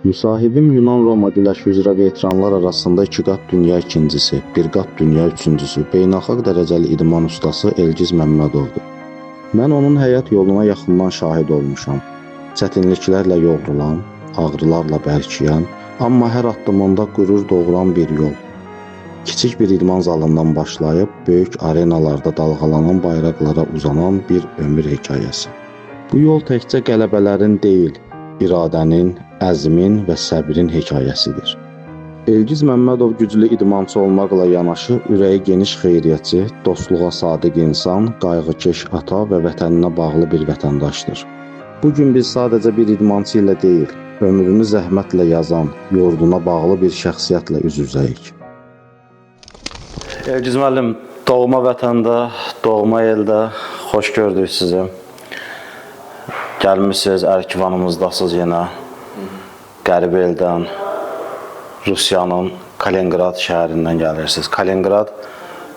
Müsahibim Yunan-Roma diləşi üzrə veteranlar arasında 2 qat dünya ikincisi, 1 qat dünya üçüncüsü, beynəlxalq dərəcəli idman ustası Elgiz Məmmədovdur. Mən onun həyat yoluna yaxından şahid olmuşam. Çətinliklərlə yoğrulan, ağrılarla bərkiyən, amma hər addımında qürur doğuran bir yol. Kiçik bir idman zalından başlayıb, böyük arenalarda dalğalanan bayraqlara uzanan bir ömür hekayəsi. Bu yol təkcə qələbələrin deyil, iradənin, əzmin və səbrin hekayəsidir. Elgiz Məmmədov güclü idmançı olmaqla yanaşı, ürəyi geniş xeyriyyətçi, dostluğa sadiq insan, qayğıkeş ata və vətəninə bağlı bir vətəndaşdır. Bugün biz sadəcə bir idmançı ilə deyil, ömrünü zəhmətlə yazan, yurduna bağlı bir şəxsiyyətlə üz-üzəyik. Elgiz müəllim, doğma vətəndə, doğma eldə xoş gördük sizi. Gəlmişsiniz, Ərkivanımızdasınız yenə. Qərib eldən, Rusiyanın Kaliningrad şəhərindən gəlirsiniz. Kaliningrad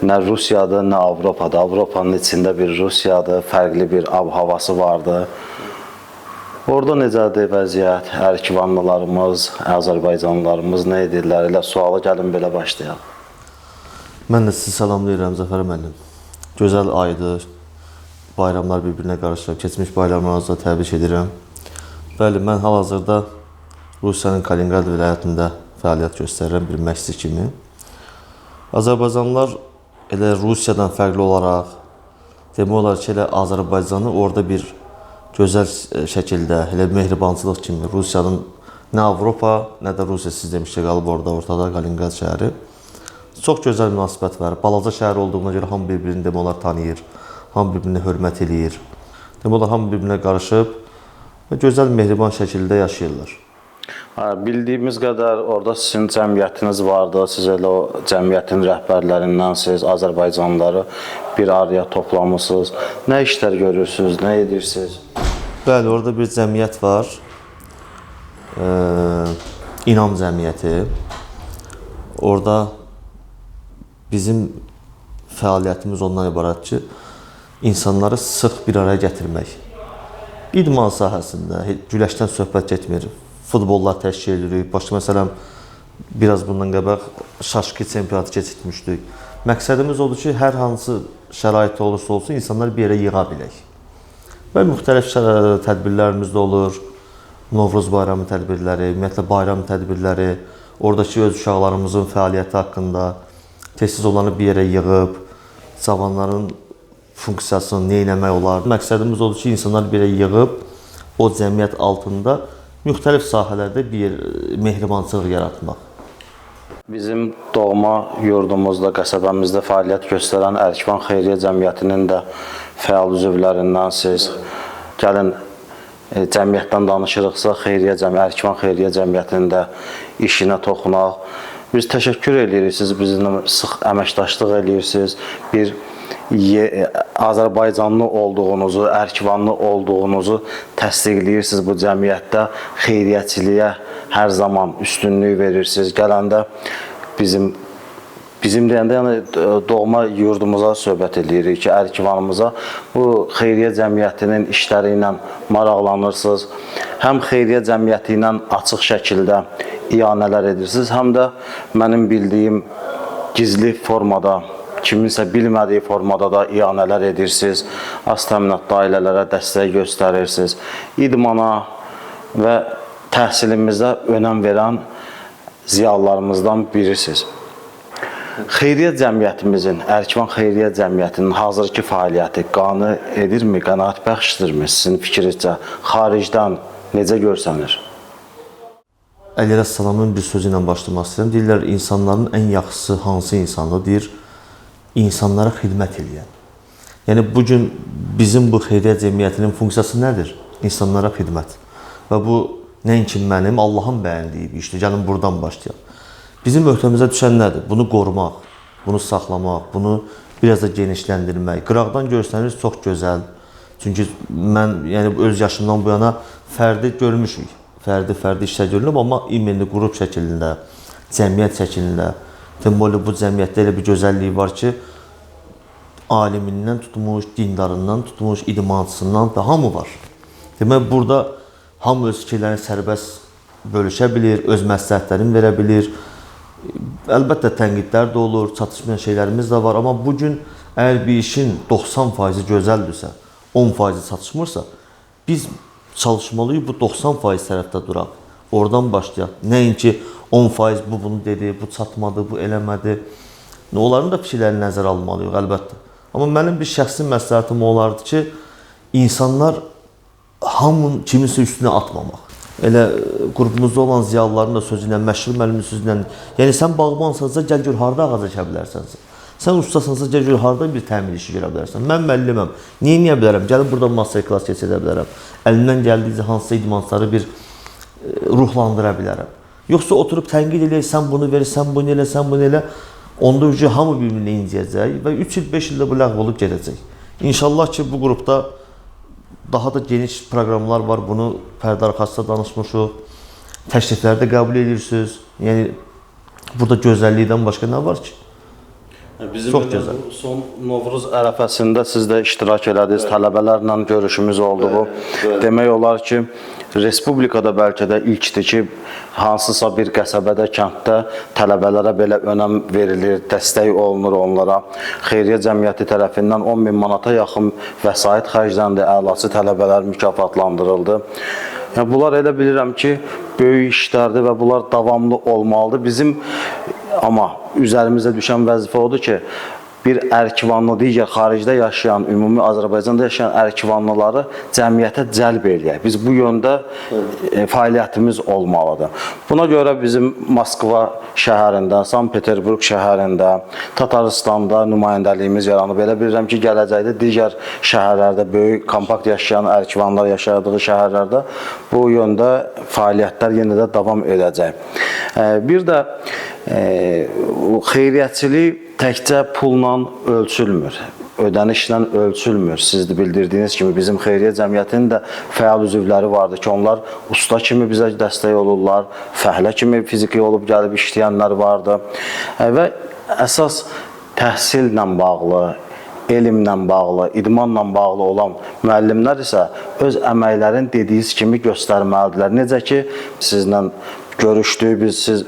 nə Rusiyadır, nə Avropadır. Avropanın içində bir Rusiyadır, fərqli bir ab-havası vardı. Orada necədir vəziyyət? Ərkivanlılarımız, Azərbaycanlılarımız nə edirlər? Elə sualı gəlin belə başlayaq. Mən də sizi salamlayıram Zəfər müəllim. Gözəl aydır, bayramlar bir-birinə qarışır. Keçmiş bayramlarınızla təbrik edirəm. Bəli, mən hal-hazırda Rusiyanın Kaliningrad vilayətində fəaliyyət göstərirəm bir məşqçi kimi. Azərbaycanlılar elə Rusiyadan fərqli olaraq, demək olar ki, elə Azərbaycanı orada bir gözəl şəkildə, elə mehribançılıq kimi Rusiyanın nə Avropa, nə də Rusiya siz demişsə qalıb ortada Kaliningrad şəhəri. Çox gözəl münasibət var. Balaca şəhər olduğuna görə hamı bir-birini demək olar tanıyır, hamı bir-birini hörmət eləyir. Demək olar hamı bir-birinə qarışıb və gözəl mehriban şəkildə yaşayırlar. Bildiyimiz qədər orada sizin cəmiyyətiniz vardı. Siz elə o cəmiyyətin rəhbərlərindənsiniz, Azərbaycanlıları bir araya toplamısınız. Nə işlər görürsünüz, nə edirsiniz? Bəli, orada bir cəmiyyət var. İnam cəmiyyəti. Orada bizim fəaliyyətimiz ondan ibarət ki, insanları sıx bir araya gətirmək. İdman sahəsində güləşdən söhbət getmir. Futbollar təşkil edirik. Başqa məsələn, biraz bundan qabaq şaşkı çempionatı keçirtmişdik. Məqsədimiz odur ki, hər hansı şəraitdə olursa olsun, insanları bir yerə yığa bilək. Və müxtəlif tədbirlərimiz də olur. Novruz bayramı tədbirləri, ümumiyyətlə bayram tədbirləri, oradakı öz uşaqlarımızın fəaliyyəti haqqında, tez-tez onları bir yerə yığıb, cavanların funksiyasını nə etmək olar. Məqsədimiz odur ki, insanları bir yerə yığıb, o cəmiyyət altında müxtəlif sahələrdə bir mehribançılıq yaratmaq. Bizim doğma yurdumuzda, qəsəbəmizdə fəaliyyət göstərən Ərkivan Xeyriyyə Cəmiyyətinin də fəal üzvlərindənsiniz. Gəlin, cəmiyyətdən danışırıqsa, Ərkivan Xeyriyyə Cəmiyyətinin də işinə toxunaq. Biz təşəkkür edirik, siz bizimlə sıx əməkdaşlıq edirsiniz. Bir Azərbaycanlı olduğunuzu, Ərkivanlı olduğunuzu təsdiqləyirsiniz bu cəmiyyətdə. Xeyriyyəçiliyə hər zaman üstünlük verirsiniz. Gələndə bizim deyəndə yəni doğma yurdumuza söhbət edirik ki, Ərkivanımıza bu Xeyriyyə Cəmiyyətinin işləri ilə maraqlanırsınız. Həm Xeyriyyə Cəmiyyəti ilə açıq şəkildə iyanələr edirsiniz, həm də mənim bildiyim gizli formada, kiminsə bilmədiyi formada da iyanələr edirsiniz. Az təminatlı ailələrə dəstək göstərirsiniz. İdmana və təhsilimizə önəm verən ziyalılarımızdan birisiniz. Xeyriyyə Cəmiyyətimizin, Ərkivan Xeyriyyə Cəmiyyətinin hazırki fəaliyyəti qane edirmi, qənaətbəxşdirmi sizin fikrinizcə? Xaricdən necə görsənir? Əliyyələ salamın bir sözü ilə başlamaq istəyirəm. Deyirlər, insanların ən yaxşısı hansı insandır? Deyir, insanlara xidmət edən. Yəni, bugün bizim bu Xeyriyyə Cəmiyyətinin funksiyası nədir? İnsanlara xidmət. Və bu, nəinki mənim, Allahın bəyəndiyi bir işdir. Gəlin, buradan başlayaq. Bizim öhdəmizə düşən nədir? Bunu qorumaq, bunu saxlamaq, bunu biraz da genişləndirmək. Qıraqdan görsəniz, çox gözəl. Çünki mən öz yaşımdan bu yana fərdi görmüşük. Fərdi işlər görünüb, amma imenli qrup şəklində, cəmiyyət şəklində. Deməli, bu cəmiyyətdə elə bir gözəlliyi var ki, alimindən tutmuş, dindarından tutmuş, idmançısından da hamı var. Demək, burada hamı öz fikirlərini sərbəst bölüşə bilir, öz məsləhətlərini verə bilir. Əlbəttə tənqidlər də olur, çatışmayan şeylərimiz də var, amma bu gün əgər bir işin 90% gözəldirsə, 10% çatışmırsa, biz çalışmalıyıq bu 90% tərəfdə duraq. Oradan başlayaq. Nəinki 10% bu bunu dedi, bu çatmadı, bu eləmədi. Onların da fikirlərini nəzərə almalıyıq, əlbəttə. Amma mənim bir şəxsi məsləhətim olardı ki, insanlar hamının kiminsə üstünə atmamaq. Elə qrupumuzda olan ziyalıların da sözü ilə, məşhur müəllimin sözü ilə, yəni sən bağbansansa, gəl gör harda ağac əkə bilərsənsə. Sən ustasansa, gəl gör harda bir təmir işi görə bilərsən. Mən müəlliməm, niyə bilərəm? Gəlib burada master klass keçirə bilərəm. Əlimdən gəldiyicə hansısa idmançıları bir ruhlandıra bilərəm. Yoxsa oturub tənqid eləyək, sən bunu ver, sən bunu elə, sən bunu elə. Onda ucu hamı bir-birinə inciyəcək və 3 il, 5 ildə bu ləğv olub gedəcək. İnşallah ki, bu qrupda daha da geniş proqramlar var. Bunu pərdə arxasında danışmışıq. Təklifləri də qəbul edirsiniz. Yəni, burada gözəllikdən başqa nə var ki? Bizim çox gözəl. Son Novruz ərəfəsində siz də iştirak elədiniz, tələbələrlə görüşümüz oldu bu. Demək olar ki, Respublikada bəlkə də ilkdir ki, hansısa bir qəsəbədə, kənddə tələbələrə belə önəm verilir, dəstək olunur onlara. Xeyriyyə cəmiyyəti tərəfindən 10.000 manata yaxın vəsait xərcləndi, əlaçı tələbələr mükafatlandırıldı. Yəni, bunlar elə bilirəm ki, böyük işlərdir və bunlar davamlı olmalıdır. Bizim amma üzərimizdə düşən vəzifə odur ki, bir ərkivanlı, digər xaricdə yaşayan, ümumi Azərbaycanda yaşayan ərkivanlıları cəmiyyətə cəlb eləyək. Biz bu yöndə fəaliyyətimiz olmalıdır. Buna görə bizim Moskva şəhərində, Sankt-Peterburq şəhərində, Tataristanda nümayəndəliyimiz yaranıb. Belə bilirəm ki, gələcəkdə digər şəhərlərdə, böyük kompakt yaşayan ərkivanlar yaşadığı şəhərlərdə bu yöndə fəaliyyətlər yenə də davam edəcək. Bir də xeyriyyətçilik təkcə pulla ölçülmür, ödənişlə ölçülmür. Siz də bildirdiyiniz kimi bizim xeyriyyə cəmiyyətinin də fəal üzvləri vardır ki, onlar usta kimi bizə dəstək olurlar, fəhlə kimi fiziki olub gəlib işləyənlər vardır. Və əsas təhsillə bağlı, elmlə bağlı, idmanla bağlı olan müəllimlər isə öz əməklərini dediyiniz kimi göstərməlidirlər. Necə ki, sizlə görüşdük, siz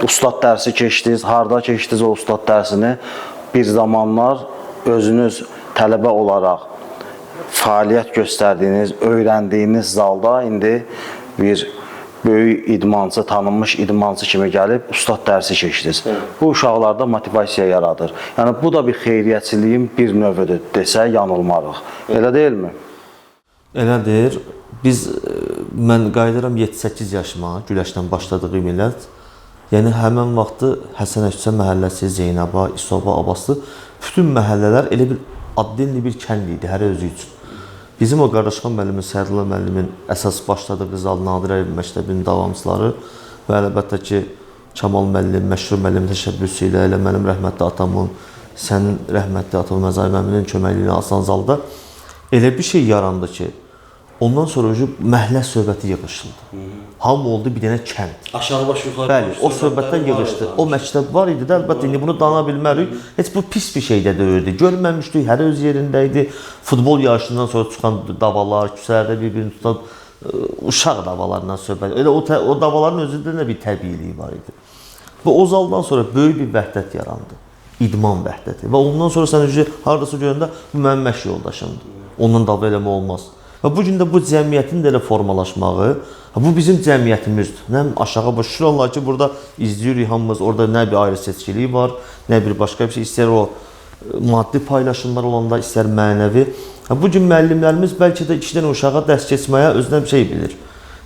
ustad dərsi keçdiniz, harda keçdiniz o ustad dərsini? Bir zamanlar özünüz tələbə olaraq fəaliyyət göstərdiyiniz, öyrəndiyiniz zalda indi bir böyük idmançı, tanınmış idmançı kimi gəlib ustad dərsi keçdiniz. Bu uşaqlarda motivasiya yaradır. Yəni, bu da bir xeyriyyəçiliyin bir növüdür desə yanılmarıq. Elə deyilmi? Elədir. Mən qayıdıram 7-8 yaşıma, Güləşdən başladığı millət. Yəni, həmən vaxtı Həsən Əşçə məhəlləsi, Zeynəba, İsoba, Abaslı, bütün məhəllələr elə bir addenli bir kənd idi, hər özü üçün. Bizim o Qardaşxan müəllimin, Sərdullah müəllimin əsas başladığı zal Nadir Əliyev məktəbinin davamçıları və əlbəttə ki, Kamal müəllim, məşhur müəllim təşəbbüsü ilə, elə mənim rəhmətli atamın, sənin rəhmətli atamın, Məzai müəllimin köməkliyi ilə asan zalda elə bir şey yarandı ki, ondan sonra məhəllə söhbəti yığışıldı. Hamı oldu bir dənə kənd. Aşağı baş yuxarı. Bəli, o söhbətdən yığışdı. O məktəb var idi də, əlbəttə indi bunu dana bilmərik. Heç bu pis bir şey də deyildi. Görməmişdik, hər öz yerində idi. Futbol yarışından sonra çıxan davalar, küçələrdə bir-birini tutan uşaq davalarından söhbət. Elə o davaların özündə də bir təbiiliyi var idi. Və o zaldan sonra böyük bir vəhdət yarandı. İdman vəhdəti. Və ondan sonra sən hardasa görəndə bu mənim məşq yoldaşımdır. Ondan dava eləmə olmaz. Və bu gün də bu cəmiyyətin də elə formalaşmağı, bu bizim cəmiyyətimizdir. Nə aşağı baş, şükür Allah ki, burada izləyirik hamımız, orada nə bir ayrı seçkiliyi var, nə bir başqa bir şey, istər o maddi paylaşımlar olanda, istər mənəvi. Bu gün müəllimlərimiz bəlkə də 2 dənə uşağa dərs keçməyə özünə bir şey bilir.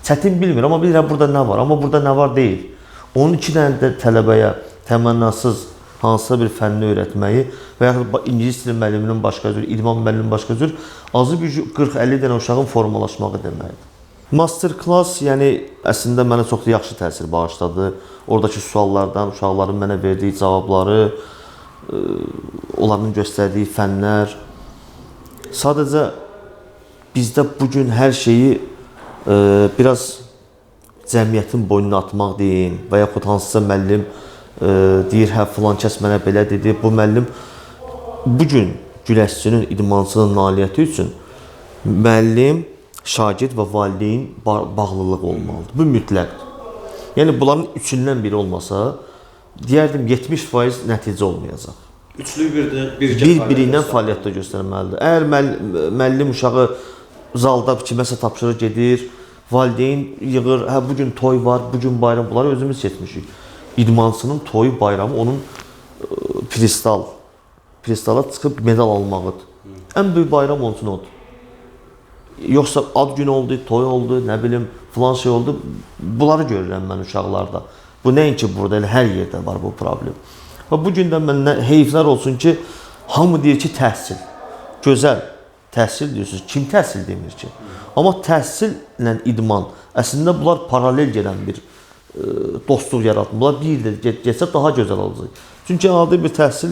Çətin bilmir, amma bilirəm burada nə var, amma burada nə var deyil. Onun 2 dənə də tələbəyə təmənnasız hansısa bir fənni öyrətməyi və yaxud ingilis dili müəlliminin başqa cür, idman müəlliminin başqa cür azı gücü 40-50 dənə uşağın formalaşmağı deməkdir. Master class, yəni əslində mənə çox da yaxşı təsir bağışladı. Oradakı suallardan, uşaqların mənə verdiyi cavabları, onların göstərdiyi fənlər. Sadəcə bizdə bugün hər şeyi biraz cəmiyyətin boynuna atmaq deyim və yaxud hansısa müəllim deyir, hə, filan kəs mənə belə dedi. Bu müəllim bugün güləşçinin, idmançının nailiyyəti üçün müəllim, şagird və valideyn bağlılığı olmalıdır. Bu mütləqdir. Yəni bunların üçündən biri olmasa, deyərdim 70% nəticə olmayacaq. Üçlü birgə Bir-birindən fəaliyyətdə göstərməlidir. Əgər müəllim uşağı zalda kiməsə tapşırıq gedir, valideyn yığır, hə bu gün toy var, bu gün bayram, bunları özümüz seçmişik. İdmançının toyu, bayramı onun prestala çıxıb medal almağıdır. Ən böyük bayram onun üçün odur. Yoxsa ad günü oldu, toy oldu, nə bilim, filan şey oldu. Bunları görürəm mən uşaqlarda. Bu nəinki burada, elə hər yerdə var bu problem. Və bu gündən mən heyflər olsun ki, hamı deyir ki, təhsil. Gözəl, təhsil deyirsiniz. Kim təhsil demir ki? Amma təhsillə idman, əslində bunlar paralel gedən bir dostluq yaratmırlar. Bir il getsə daha gözəl olacaq. Çünki adi bir təhsil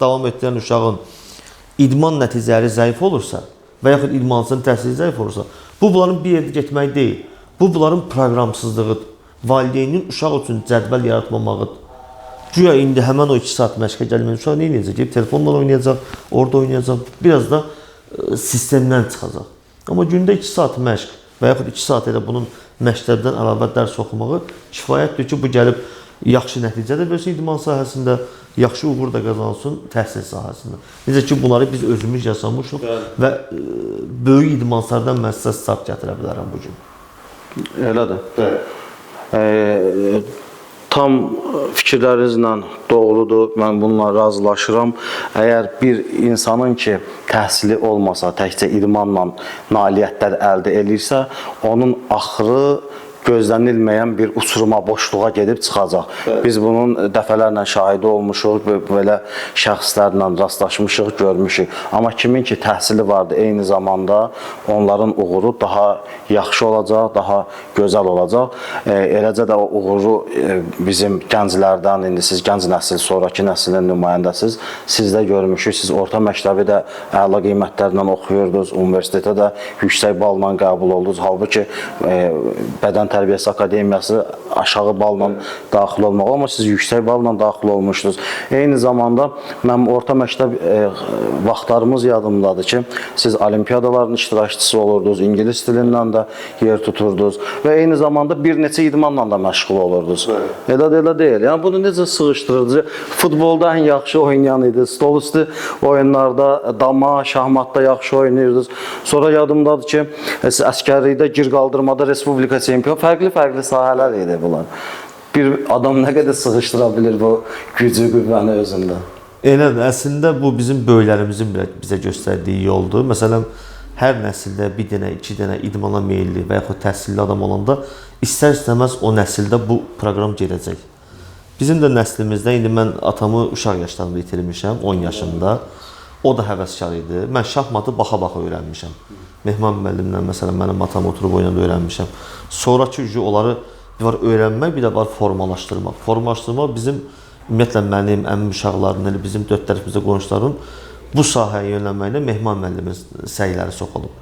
davam etdirən uşağın idman nəticələri zəif olursa və yaxud idmançının təhsili zəif olursa, bu bunların bir yerdə getmək deyil. Bu bunların proqramsızlığıdır. Valideynin uşaq üçün cədvəl yaratmamağıdır. Güya indi həmən o 2 saat məşqə gəlməyən uşaq nə edəcək? Telefonla oynayacaq, orada oynayacaq, biraz da sistemdən çıxacaq. Amma gündə 2 saat məşq və yaxud 2 saat elə bunun məktəbdən əlavə dərs oxumağı kifayətdir ki, bu gəlib yaxşı nəticə də versin idman sahəsində, yaxşı uğur da qazansın təhsil sahəsində. Necə ki, bunları biz özümüz yaşamışıq və böyük idmançılardan mən sizə stat gətirə bilərəm bu gün. Elədir. Tam fikirlərinizlə doğrudur, mən bununla razılaşıram. Əgər bir insanın ki, təhsili olmasa, təkcə idmanla nailiyyətlər əldə edirsə, onun axırı gözlənilməyən bir uçuruma, boşluğa gedib çıxacaq. Biz bunun dəfələrlə şahidi olmuşuq, belə şəxslərlə rastlaşmışıq, görmüşük. Amma kimin ki təhsili vardı, eyni zamanda onların uğuru daha yaxşı olacaq, daha gözəl olacaq. Eləcə də o uğuru bizim gənclərdən, indi siz gənc nəsil, sonraki nəslin nümayəndəsiz, siz də görmüşük, siz orta məktəbi də əla qiymətlərlə oxuyurdunuz, universitetə də yüksək balla qəbul oldunuz. Halbuki bədən Tərbiyəsi Akademiyası aşağı balla daxil olmaq, amma siz yüksək balla daxil olmuşdunuz. Eyni zamanda mənim orta məktəb vaxtlarımız yadımdadır ki, siz olimpiyadaların iştirakçısı olurdunuz, İngilis dilindən də yer tuturdunuz və eyni zamanda bir neçə idmanla da məşğul olurdunuz. Elə deyil. Yəni bunu necə sığışdırıcı? Futbolda ən yaxşı oynayan idi, stol üstü oyunlarda, dama, şahmatda yaxşı oynayırdınız. Sonra yadımdadır ki, siz əskərlikdə, gir qaldırmada Respublika çempion, fərqli sahələr idi bunlar. Bir adam nə qədər sığışdıra bilir bu gücü, qüvvəni özündə? Elədir, əslində bu bizim böyüklərimizin bizə göstərdiyi yoldur. Məsələn, hər nəsildə bir dənə, 2 dənə idmana meyilli və yaxud təhsilli adam olanda istər-istəməz o nəsildə bu proqram gedəcək. Bizim də nəslimizdə, indi mən atamı uşaq yaşlarında itirmişəm, 10 yaşında. O da həvəskar idi. Mən şahmatı baxa-baxa öyrənmişəm. Mehman müəllimlə, məsələn, mənim atam oturub oynayanda öyrənmişəm. Sonrakı onları bir var öyrənmək, bir də var formalaşdırmaq. Formalaşdırmaq bizim, ümumiyyətlə mənim, əmim uşaqlarının, bizim 4 tərəfimizdə qonşuların bu sahəyə yönlənməklə Mehman müəllimin səyləri çox olub.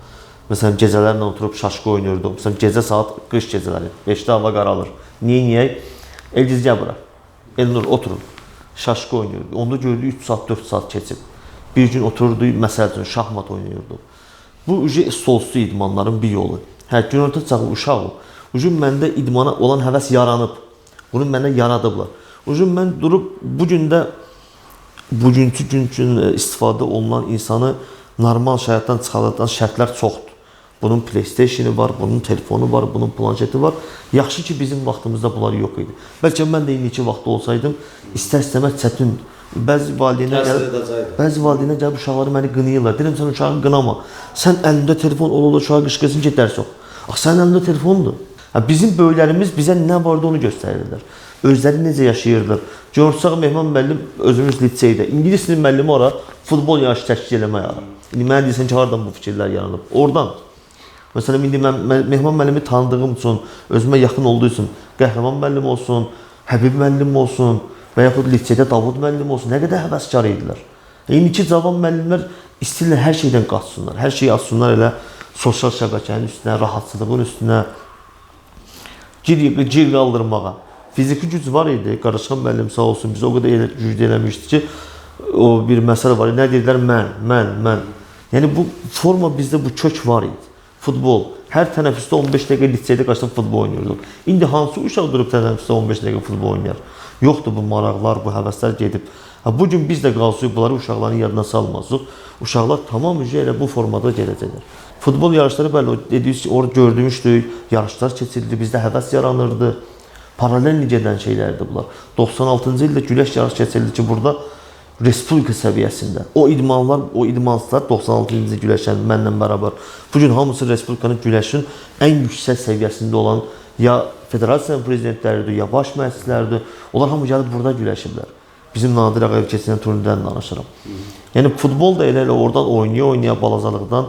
Məsələn, gecələrlə oturub şaşqı oynayırdıq. Məsələn, gecə saat qış gecələri, 5-də hava qaralır. Niyə? Elgiz gəl bura. Elnur, oturun. Şaşqı oynayırdıq. Onda gördük 3 saat, 4 saat keçib. Bir gün oturdu, məsəl üçün şahmat oynayırdıq. Bu stolüstü idmanların bir yolu. Hə, günorta çağı uşaq o. Məndə idmana olan həvəs yaranıb. Bunu mənə yaradıblar. Mən durub bu gündə bugünkü gün üçün istifadə olunan insanı normal həyatdan çıxardan şərtlər çoxdur. Bunun PlayStation-i var, bunun telefonu var, bunun planşeti var. Yaxşı ki bizim vaxtımızda bunlar yox idi. Bəlkə mən də indiki vaxtda olsaydım, istər-istəməz çətindir. Bəzi valideynlər gəlib uşaqları məni qınayırlar. Deyirəm, sən uşağı qınama. Sən əlində telefon olur, uşağı qışqırsın ki, dərs ox. Sənin əlində telefondur. Bizim böyüklərimiz bizə nə vardı onu göstərirlər. Özləri necə yaşayırlar. Görsaq Mehman müəllim özümüz liseydə. İngilis dili müəllimi ora futbol yarışı təşkil eləmək ara. İndi mənə deyirsən ki, haradan bu fikirlər yaranıb? Oradan. Məsələn, indi mən Mehman müəllimi tanıdığım üçün, özümə yaxın olduğu üçün Qəhrəman müəllim olsun, Həbib müəllim olsun və yaxud liseydə Davud müəllim olsun, nə qədər həvəskar idilər. İndiki cavan müəllimlər istəyirlər hər şeydən qaçsınlar, hər şeyi atsınlar elə sosial şəbəkənin üstünə, rahatsızlığın üstünə, gir qaldırmağa. Fiziki güc var idi, Qaraşxan müəllim sağ olsun bizə o qədər güclü eləmişdi ki, o bir məsələ var idi, nə deyirlər, mən. Yəni bu forma bizdə bu kök var idi. Futbol, Hər tənəffüsdə 15 dəqiqə liseydə qaçıb futbol oynayırdıq. İndi hansı uşaq durub tənəffüsdə 15 dəqiqə futbol oynayar? Yoxdur bu maraqlar, bu həvəslər gedib. Bu gün biz də qalsayıq bunları uşaqların yadına salmasıq, uşaqlar tamamilə elə bu formada gedəcəklər. Futbol yarışları bəli, dediyiniz ki, orada gördüyümüzdük, yarışlar keçirildi, bizdə həvəs yaranırdı. Paralel gedən şeylərdir bunlar. 96-cı ildə güləş yarışı keçirildi ki, burada respublika səviyyəsində. O idmançılar 96-cı güləşən mənlə bərabər. Bu gün hamısı respublikanın güləşin ən yüksək səviyyəsində olan ya federasiyanın prezidentləridir, ya baş məşqçiləridir. Onlar hamı gəlib burada güləşiblər. Bizim Nadir Ağayev keçirilən turnirdən danışıram. Yəni futbol da elə oradan oynaya balacalıqdan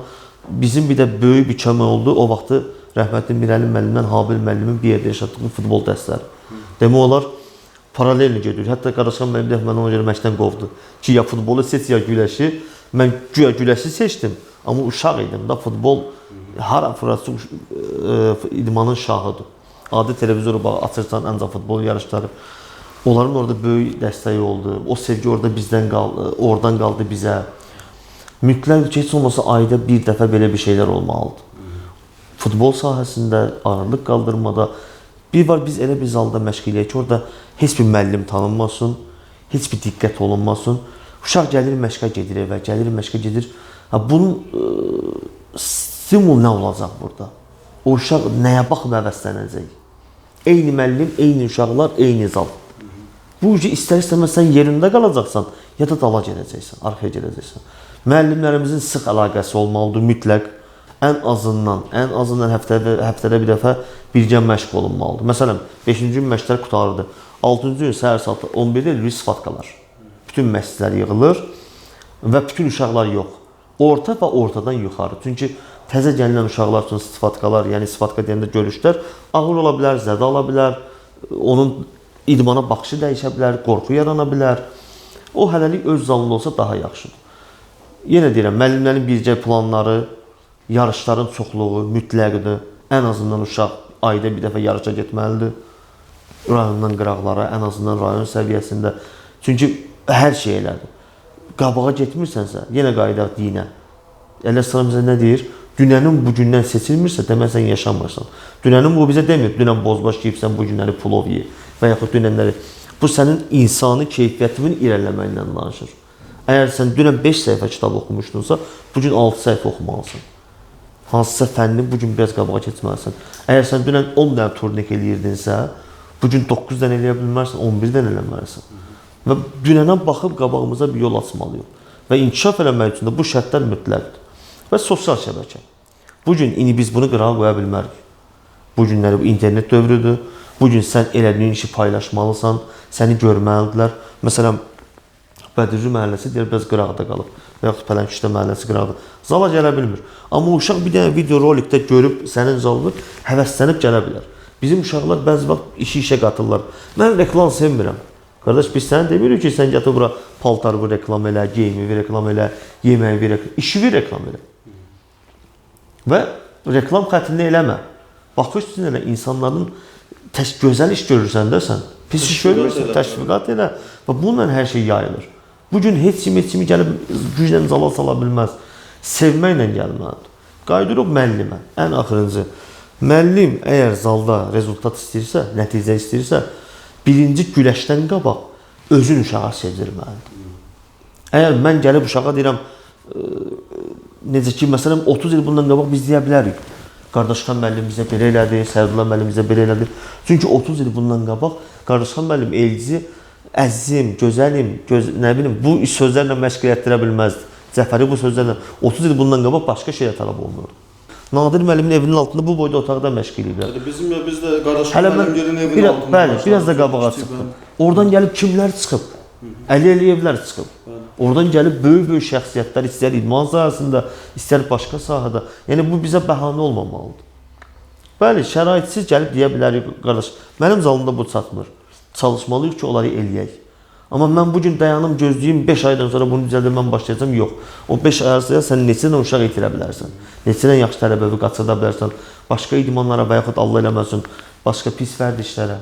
bizim bir də böyük bir kömək oldu. O vaxtı rəhmətli Mirəli müəllimdən Habil müəllimin bir yerdə yaşatdığı futbol dərsləri. Demək olar paralelini gedir. Hətta Qaraşxan müəllim də məni ona görə məşqdən qovdu. Ki ya futbolu seç ya güləşi. Mən güya güləşi seçdim, amma uşaq idim da futbol hara fırası idmanın şahıdır. Adi televizoru bax açırsan ancaq futbol yarışları. Onların orada böyük dəstəyi oldu. O sevgi orada bizdən qaldı, oradan qaldı bizə. Mütləq heç olmasa ayda bir dəfə belə bir şeylər olmalıdır. Futbol sahəsində, ağırlıq qaldırmada bir var, biz elə bir zalda məşq eləyək ki, orada heç bir müəllim tanınmasın, heç bir diqqət olunmasın. Uşaq gəlir məşqə gedir evə, gəlir məşqə gedir. Bunun stimul nə olacaq burada? O uşaq nəyə baxıb həvəslənəcək? Eyni müəllim, eyni uşaqlar, eyni zal. Bu ucu istər-istəməz sən yerində qalacaqsan, ya da dala gedəcəksən, arxaya gedəcəksən. Müəllimlərimizin sıx əlaqəsi olmalıdır, mütləq. Ən azından həftədə bir dəfə birgə məşq olunmalıdır. Məsələn, 5-ci gün məşqlər qutarırdı. 6-cı gün səhər saat 11-də eləyir sifatkalar. Bütün məşqçilər yığılır və bütün uşaqlar yox. Orta və ortadan yuxarı. Çünki təzə gələn uşaqlar üçün sifatkalar, yəni sifatka deyəndə görüşlər ağır ola bilər, zədə ala bilər, onun idmana baxışı dəyişə bilər, qorxu yarana bilər. O hələlik öz zalında olsa daha yaxşıdır. Yenə deyirəm, müəllimlərin birgə planları, yarışların çoxluğu mütləqdir. Ən azından uşaq ayda bir dəfə yarışa getməlidir. Rayondan qıraqlara, ən azından rayon səviyyəsində. Çünki hər şey elədir. Qabağa getmirsənsə, yenə qayıdaq dinə. Elə sıra bizə nə deyir? Dünənin bugündən seçilmirsə, demək sən yaşamırsan. Dünənin bu bizə demir, dünən bozbaş geyibsən, bugünləri pulov ye və yaxud dünənləri. Bu sənin insani keyfiyyətinin irəliləməklə danışır. Əgər sən dünən 5 səhifə kitab oxumuşdunsa, bugün 6 səhifə oxumalısan. Hansısa fənni bugün biraz qabağa keçməlisən. Əgər sən dünən 10 dənə turnik eləyirdinsə, bugün 9 dənə eləyə bilmərsən, 11 dənə eləməlisən. Və dünənə baxıb qabağımıza bir yol açmalıyıq. Və inkişaf eləmək üçün də bu şərtlər mütləqdir. Və sosial şəbəkə. Bugün indi biz bunu qırağa qoya bilmərik. Bu günləri bu internet dövrüdür. Bugün sən elədiyin işi paylaşmalısan, səni görməlidirlər. Məsələn, Bədirli məhəlləsi deyir, biraz qıraqda qalıb. Və yaxud Pələnkişdə məhəlləsi qıraqda. Zala gələ bilmir. Amma uşaq bir dənə video rolikdə görüb sənin zalını həvəslənib gələ bilər. Bizim uşaqlar bəzi vaxt işə qatırlar. Mən reklam sevmirəm. Qardaş, biz sənə demirik ki, sən gətir bura paltarı reklam elə, geyimi reklam elə, yeməyi reklam, işi reklam elə. Və reklam xətrini eləmə. Baxış üçün elə insanların gözəl iş görürsən də sən. Pis iş görmürsən, təşviqat elə. Və bununla hər şey yayılır. Bugün heç kimi gəlib güclə zala sala bilməz. Sevməklə gəlməlidir. Qayıdırıq müəllimə. Ən axırıncı. Müəllim əgər zalda rezultat istəyirsə, nəticə istəyirsə, birinci güləşdən qabaq özün uşağa sevdirməlidir. Əgər mən gəlib uşağa deyirəm, necə ki, məsələn, 30 il bundan qabaq biz deyə bilərik. Qardaşxan müəllim bizə belə elədi, Sərdullah müəllim bizə belə elədi. Çünki 30 il bundan qabaq Qardaşxan müəllim Elgizi əzizim, gözəlim, nə bilim, bu sözlərlə məşq etdirə bilməzdi. Cəfəri bu sözlərlə 30 il bundan qabaq başqa şeyə tələb olunurdu. Nadir müəllimin evinin altında bu boyda otaqda məşq eləyiblər. Biz də Qardaşxan müəllim gəlin evinin altında. Bəli, biraz da qabağa çıxdım. Oradan gəlib kimlər çıxıb? Əli Əliyevlər çıxıb. Oradan gəlib böyük şəxsiyyətlər, istər idman sahəsində, istər başqa sahədə. Yəni bu bizə bəhanə olmamalıdır. Bəli, şəraitsiz gəlib deyə bilərik, qardaş, mənim zalımda bu çatmır. Çalışmalıyıq ki, onları eləyək. Amma mən bugün dayanım, gözləyim, 5 aydan sonra bunu düzəldirməm başlayacağım, yox. O 5 ay arasında sən neçə dənə uşaq itirə bilərsən, neçə dənə yaxşı tələbəvi qaçırda bilərsən, başqa idmanlara və yaxud Allah eləməsin, başqa pis vərdişlərə.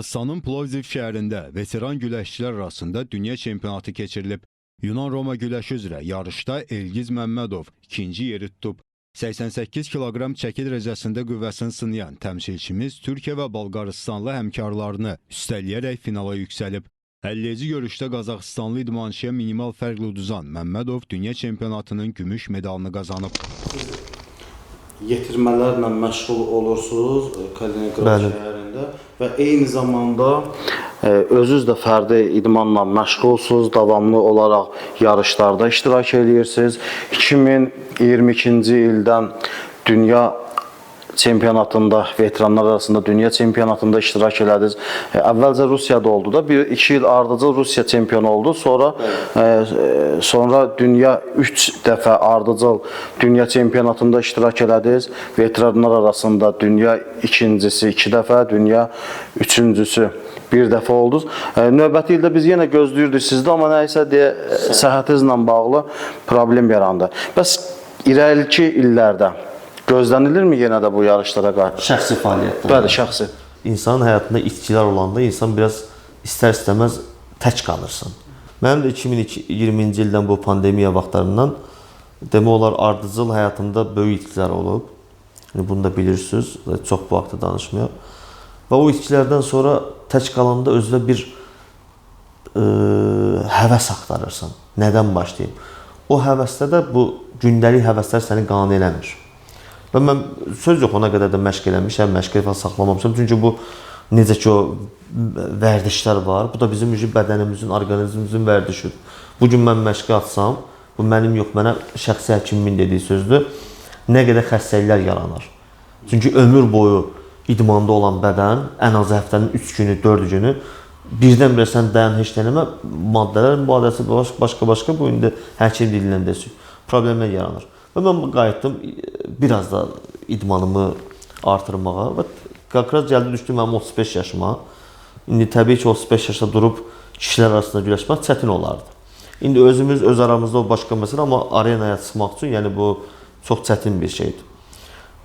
Bolqarıstanın Plovdiv şəhərində veteran güləşçilər arasında dünya çempionatı keçirilib. Yunan-Roma güləşi üzrə yarışda Elgiz Məmmədov ikinci yeri tutub. 88 kiloqram çəki dərəcəsində qüvvəsini sınayan təmsilçimiz Türkiyə və Bolqarıstanlı həmkarlarını üstələyərək finala yüksəlib. 50-ci görüşdə Qazaxıstanlı idmançıya minimal fərqlə uduzan Məmmədov dünya çempionatının gümüş medalını qazanıb. Yetirmələrlə məşğul olursunuz Kaliningrad şəhərində və eyni zamanda özünüz də fərdi idmanla məşğulsunuz, davamlı olaraq yarışlarda iştirak edirsiniz. 2022-ci ildən dünya çempionatında, veteranlar arasında dünya çempionatında iştirak elədiniz. Əvvəlcə Rusiyada oldu da, 1-2 il ardıcıl Rusiya çempionu oldu. Sonra dünya 3 dəfə ardıcıl dünya çempionatında iştirak elədiniz. Veteranlar arasında dünya ikincisi 2 dəfə, dünya üçüncüsü 1 dəfə oldunuz. Növbəti ildə biz yenə gözləyirdik sizdə, amma nəysə deyə səhhətinizlə bağlı problem yarandı. Bəs irəliki illərdə gözlənilirmi yenə də bu yarışlara qarşı? Şəxsi fəaliyyətdə. Bəli, şəxsi. İnsanın həyatında itkilər olanda insan biraz istər-istəməz tək qalırsan. Mənim də 2020-ci ildən bu pandemiya vaxtlarından demək olar ardıcıl həyatımda böyük itkilər olub. Bunu da bilirsiniz, çox bu haqda danışmayaq. Və o itkilərdən sonra tək qalanda özünə bir həvəs axtarırsan. Nədən başlayayım? O həvəsdə də bu gündəlik həvəslər səni qane eləmir. Və mən söz yox ona qədər də məşq eləmişəm, məşq falan saxlamamışam. Çünki bu necə ki o vərdişlər var. Bu da bizim bədənimizin, orqanizmimizin vərdişidir. Bugün mən məşqə atsam, bu mənim yox, mənə şəxsi həkimimin dediyi sözdür. Nə qədər xəstəliklər yaranar. Çünki ömür boyu idmanda olan bədən ən azı həftənin 3 günü, 4 günü birdən-birə sən dayan heç eləmə, maddələr mübadiləsisi başqa-başqa bu indi həkim dilindən desək, problemlər yaranır. Və mən qayıtdım biraz da idmanımı artırmağa və qaqraz gəldi düşdü mənim 35 yaşıma. İndi təbii ki 35 yaşda durub kişilər arasında güləşmək çətin olardı. İndi özümüz öz aramızda o başqa məsələ, amma arenaya çıxmaq üçün yəni bu çox çətin bir şeydir.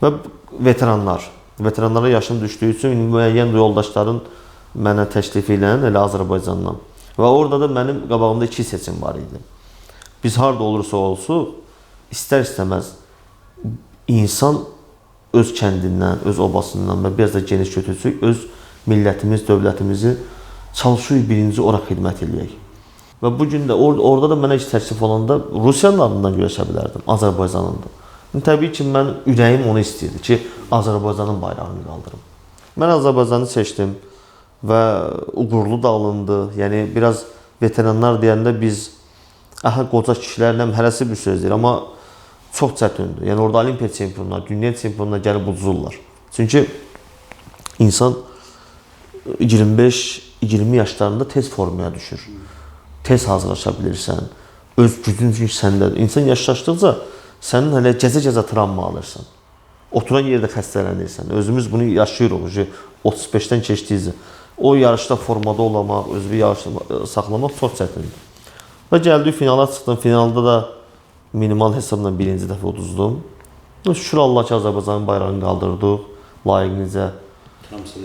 Və veteranlara yaşım düşdüyü üçün müəyyən yoldaşların mənə təklif edən elə Azərbaycandan. Və orada da mənim qabağımda 2 seçim var idi. Biz harda olursa olsun İstər-istəməz insan öz kəndindən, öz obasından və biraz da geniş götürsək, öz millətimiz, dövlətimizi çalışırıq birinci ora xidmət eləyək. Və bugün də orada da mənə heç təklif olanda Rusiyanın adından güləşə bilərdim, Azərbaycanın da. Təbii ki, mən ürəyim onu istəyirdi ki, Azərbaycanın bayrağını qaldırım. Mən Azərbaycanı seçdim və uğurlu da alındı. Yəni, biraz veteranlar deyəndə biz qoca kişilərlə hərəsi bir söz deyir, amma çox çətindir. Yəni orada olimpiya çempionlar, dünya çempionlar gəlib uduzurlar. Çünki insan 25-20 yaşlarında tez formaya düşür. Tez hazırlaşa bilirsən. Öz gücün çünki səndədir. İnsan yaşlaşdıqca sənin hələ gecə-gecə travma alırsan. Oturan yerdə xəstələnirsən. Özümüz bunu yaşayırıq. 35-dən keçdiyicə. O yarışda formada olamaq, özünü yarışda saxlamaq çox çətindir. Və gəldik finala çıxdım. Finalda da minimal hesabla birinci dəfə uduzdum. Şükür Allah ki, Azərbaycanın bayrağını qaldırdıq. Layiqincə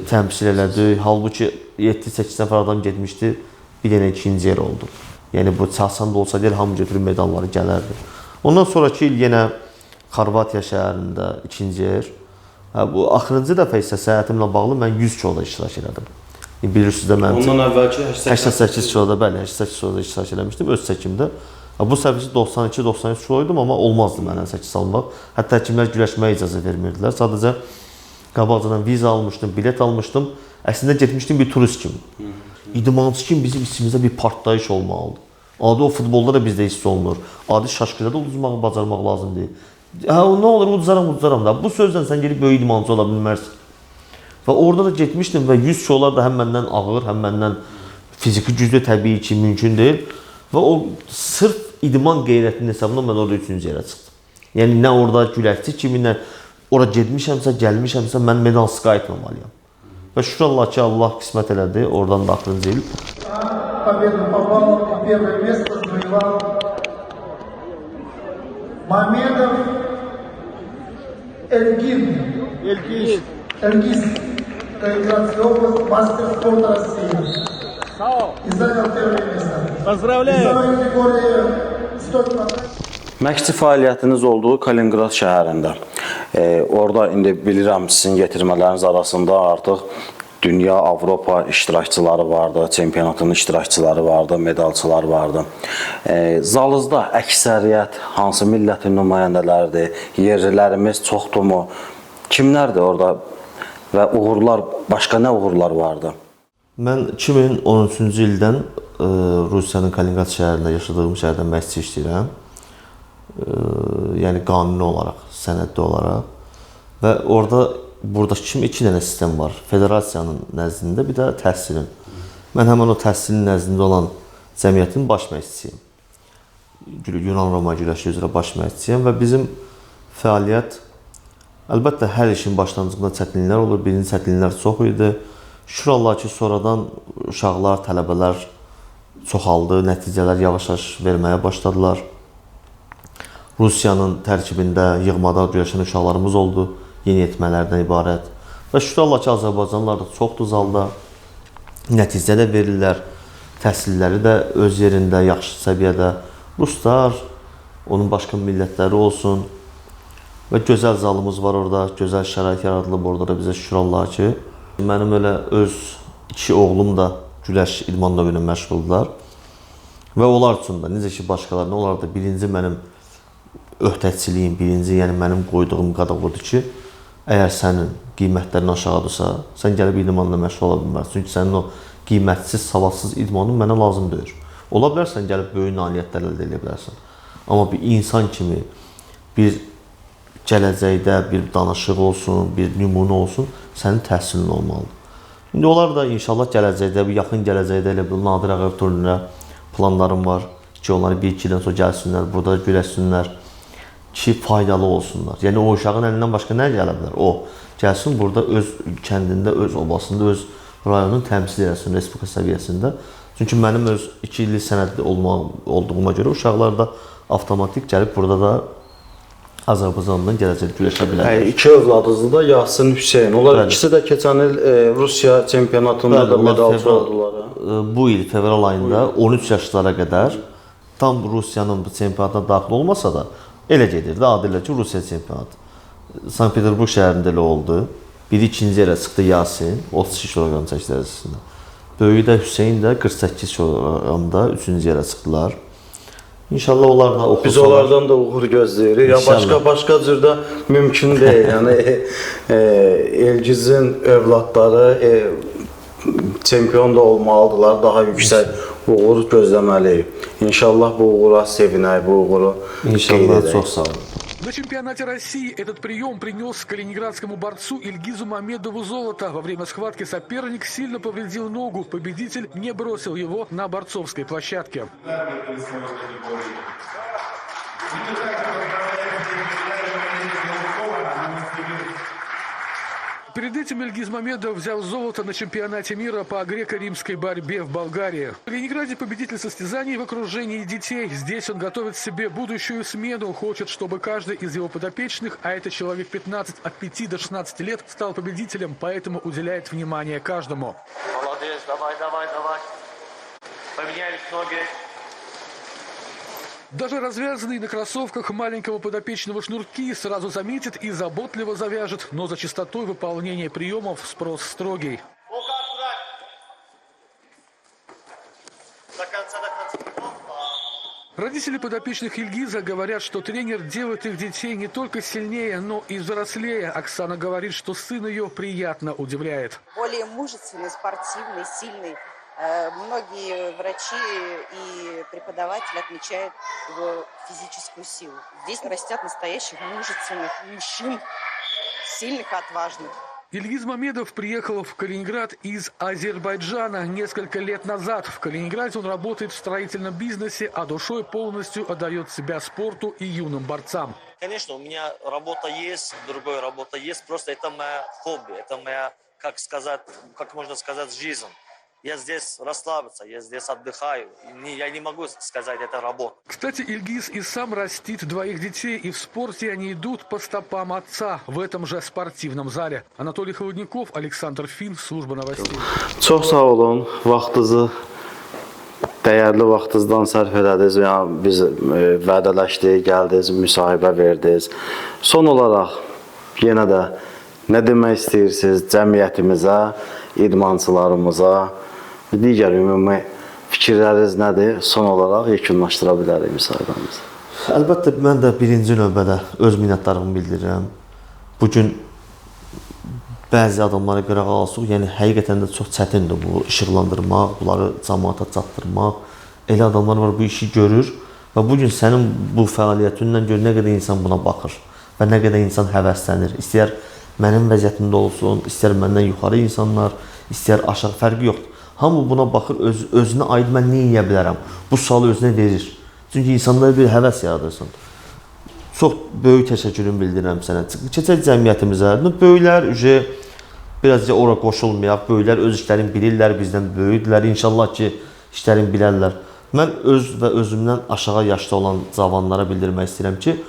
təmsil elədik. Halbuki 7-8 nəfər adam getmişdi. Bir dənə ikinci yer oldu. Yəni bu çalsan da olsa deyil, hamı götürüb medalları gələrdi. Ondan sonraki il yenə Xorvatiya şəhərində ikinci yer. Bu axırıncı dəfə isə səyahətimlə bağlı mən 100 kiloda iştirak elədim. Bilirsiniz də mən ondan əvvəlki 88 kiloda, bəli, 88 kiloda iştirak eləmişdim öz çəkimdə. Bu səfər 92-93 kiloydum, amma olmazdı mənə 8 salmaq. Hətta həkimlər güləşməyə icazə vermirdilər. Sadəcə qabaqcadan viza almışdım, bilet almışdım. Əslində getmişdim bir turist kimi. İdmançı kimi bizim içimizdə bir partlayış olmalıdır. Adi o futbolda da bizdə hiss olunur. Adi şaşkıda da uduzmağı bacarmaq lazımdır. Nə olur, uduzaram da. Bu sözlə sən gelib böyük idmançı ola bilmərsən. Və orada da getmişdim və 100 kilolar da həm məndən ağır, həm məndən fiziki güclü təbii ki, mümkün deyil. Və o sırf idman qeyrətinin hesabına mən orada 3-cü yerə çıxdım. Yəni, nə orada güləşçi kimi, nə ora getmişəmsə, gəlmişəmsə, mən medalsız qayıtmamalıyam. Və şükür Allah ki, Allah qismət elədi, oradan da axırıncı il. Победу попал, первое место завоевал Мамедов Эльгиз. Калининградской области, мастер спорта России. И занял первое место. Поздравляю! Весовой категории 100 килограмм. Məşqçi fəaliyyətiniz olduğu Kaliningrad şəhərində. Orada indi bilirəm sizin yetirmələriniz arasında artıq dünya, Avropa iştirakçıları vardı, çempionatın iştirakçıları vardı, medalçılar vardı. Zalınızda əksəriyyət hansı millətin nümayəndələridir? Yerlilərimiz çoxdurmu? Kimlərdir orada və uğurlar, başqa nə uğurlar vardı? Mən 2013-cü ildən Rusiyanın Kaliningrad şəhərində yaşadığım şəhərdə məşqçi işləyirəm. Yəni qanuni olaraq, sənədli olaraq və burada kimi iki dənə sistem var. Federasiyanın nəzdində, bir də təhsilin. Mən həmin o təhsilin nəzdində olan cəmiyyətin baş məşqçisiyəm. Yunan-Roma güləşi üzrə baş məşqçisiyəm və bizim fəaliyyət, əlbəttə hər işin başlanğıcında çətinliklər olur. Birinci çətinliklər çox idi. Şükür Allah ki, sonradan uşaqlar, tələbələr çoxaldı, nəticələr yavaş-yavaş verməyə başladılar. Rusiyanın tərkibində yığmada güləşən uşaqlarımız oldu, yeniyetmələrdən ibarət. Və şükür Allah ki, Azərbaycanlılar da çoxdur zalda, nəticə də verirlər, təhsilləri də öz yerində, yaxşı səviyyədə. Ruslar, onun başqa millətləri olsun və gözəl zalımız var orada, gözəl şərait yaradılıb orada da bizə şükür Allah ki. Mənim elə öz iki oğlum da güləş idman növünə məşğuldurlar və onlar üçün də, necə ki başqalarına, onlar da birinci mənim öhdəçiliyim, birinci, yəni mənim qoyduğum qadağ odur ki, əgər sənin qiymətlərin aşağıdırsa, sən gəlib idmanla məşğul ola bilmərsən. Çünki sənin o qiymətsiz, savadsız idmanın mənə lazım deyil. Ola bilərsən, gəlib böyük nailiyyətlər əldə edə bilərsən. Amma bir insan kimi, bir gələcəkdə bir danışıq olsun, bir nümunə olsun, sənin təhsilin olmalıdır. İndi onlar da inşallah gələcəkdə, bir yaxın gələcəkdə elə bir Nadir Ağayev turnirə planlarım var ki, onları 1-2 ildən sonra gəlsinlər, burada güləşsinlər ki, faydalı olsunlar. Yəni o uşağın əlindən başqa nə gələ bilər? O gəlsin burada öz kəndində, öz obasında, öz rayonunu təmsil etsin respublika səviyyəsində. Çünki mənim öz 2 illik sənədli olduğuma görə uşaqlar da avtomatik gəlib burada da Azərbaycandan gələcək güləşə bilərlər. İki övladınızdır da Yasin, Hüseyn. Onlar ikisi də keçən il Rusiya çempionatında da medalçı oldular. Bu il fevral ayında 13 yaşlara qədər tam Rusiyanın çempionatına daxil olmasa da elə gedirdi. Adillə ki, Rusiya çempionatı. Sankt-Peterburg şəhərində elə oldu. Biri ikinci yerə çıxdı Yasin, 32 kilogram çəki dərəcəsində. Böyüyü də Hüseyn də 48 kilogramda 3-cü yerə çıxdılar. İnşallah onlar da oxusalar. Biz onlardan da uğur gözləyirik. Ya başqa cürdə mümkün deyil. Yəni Elgizin övladları çempion da olmalıdırlar, daha yüksək uğur gözləməliyik. İnşallah bu uğura sevinək, bu uğuru İnşallah, çox sağ olun. На чемпионате России этот прием принес калининградскому борцу Ильгизу Мамедову золото. Во время схватки соперник сильно повредил ногу. Победитель не бросил его на борцовской площадке. Перед этим Ильгиз Мамедов взял золото на чемпионате мира по греко-римской борьбе в Болгарии. В Калининграде победитель состязаний в окружении детей. Здесь он готовит себе будущую смену. Хочет, чтобы каждый из его подопечных, а это человек 15 от 5 до 16 лет, стал победителем, поэтому уделяет внимание каждому. Молодец, давай. Поменялись ноги. Даже развязанный на кроссовках маленького подопечного шнурки сразу заметит и заботливо завяжет, но за чистотой выполнения приемов спрос строгий. До конца. Родители подопечных Ильгиза говорят, что тренер делает их детей не только сильнее, но и взрослее. Оксана говорит, что сын ее приятно удивляет. Более мужественный, спортивный, сильный. Многие врачи и преподаватели отмечают его физическую силу. Здесь растят настоящих мужественных мужчин, сильных и отважных. Ильгиз Мамедов приехал в Калининград из Азербайджана несколько лет назад. В Калининграде он работает в строительном бизнесе, а душой полностью отдает себя спорту и юным борцам. Конечно, у меня работа есть, другая работа есть. Просто это моя хобби, это моя, как можно сказать, жизнь. Я здесь расслабиться, я здесь отдыхаю. Я не могу сказать, это работа. Кстати, Ильгиз и сам растит двоих детей, и в спорте они идут по стопам отца в этом же спортивном зале. Анатолий Холодников, Александр Фин, служба новостей. Çox sağ olun. Vaxtınızı, dəyərli vaxtınızdan sərf elədiniz. Yəni biz vədələşdik, gəldiniz, müsahibə verdiniz. Son olaraq yenə də nə demək istəyirsiniz cəmiyyətimizə, idmançılarımıza, digər ümumi fikirləriniz nədir? Son olaraq yekunlaşdıra bilərik müsahibəmizi. Əlbəttə, mən də birinci növbədə öz minnətdarlığımı bildirirəm. Bugün bəzi adamları qırağa alsaq, yəni həqiqətən də çox çətindir bu işıqlandırmaq, bunları cəmaata çatdırmaq. Elə adamlar var, bu işi görür və bugün sənin bu fəaliyyətindən gör nə qədər insan buna baxır və nə qədər insan həvəslənir. İstəyər mənim vəziyyətimdə olsun, istəyər məndən yuxarı insanlar, istəyər aşağı, fərqi yoxdur. Hamı buna baxır, özünə aid mən nə edə bilərəm? Bu sualı özünə verir. Çünki insanlara bir həvəs yaradırsan. Çox böyük təşəkkürümü bildirirəm sənə. Keçək cəmiyyətimizə. Böyüklər birazca ora qoşulmayaq. Böyüklər öz işlərini bilirlər, bizdən böyükdülər. İnşallah ki, işlərini bilərlər. Mən öz və özümdən aşağı yaşda olan cavanlara bildirmək istəyirəm ki,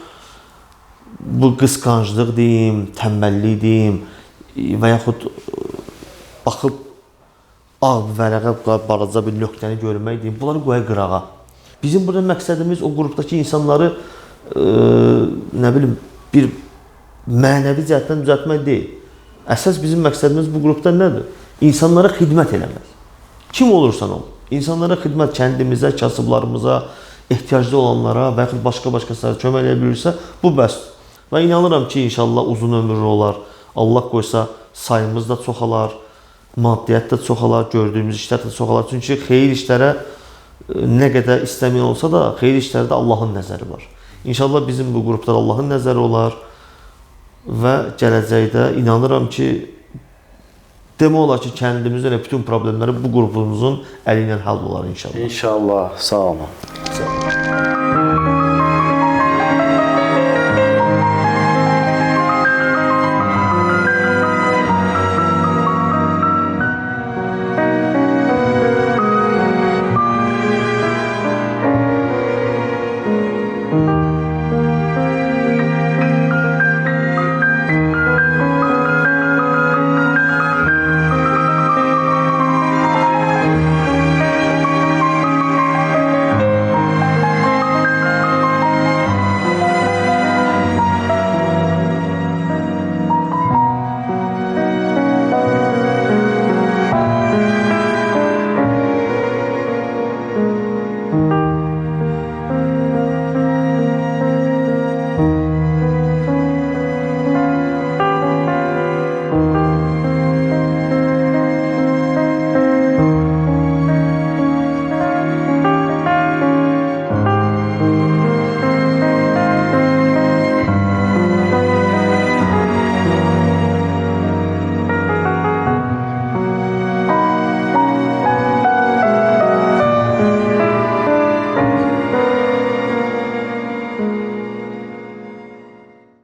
bu qısqanclıq deyim, tənbəllik deyim və yaxud baxıb ağ vərəqə balaca bir nöqtəni görmək deyim, bunları qoya qırağa. Bizim burada məqsədimiz o qrupdakı insanları nə bilim, bir mənəvi cəhətdən düzəltmək deyil. Əsas bizim məqsədimiz bu qrupda nədir? İnsanlara xidmət eləmək. Kim olursan ol. İnsanlara xidmət, kəndimizə, kasıblarımıza, ehtiyaclı olanlara və yaxud başqa səhərə kömək edə bilirsə, bu bəsdir. Və inanıram ki, inşallah uzun ömürlü olar. Allah qoysa sayımız da çoxalar, maddiyyət də çoxalar, gördüyümüz işlər də çoxalar. Çünki xeyir işlərə nə qədər istəməyən olsa da, xeyir işlərdə Allahın nəzəri var. İnşallah bizim bu qruplar Allahın nəzəri olar və gələcəkdə inanıram ki, demək olar ki, kəndimizdə bütün problemləri bu qrupumuzun əli ilə həll olar inşallah. İnşallah. Sağ olun. Sağ olun.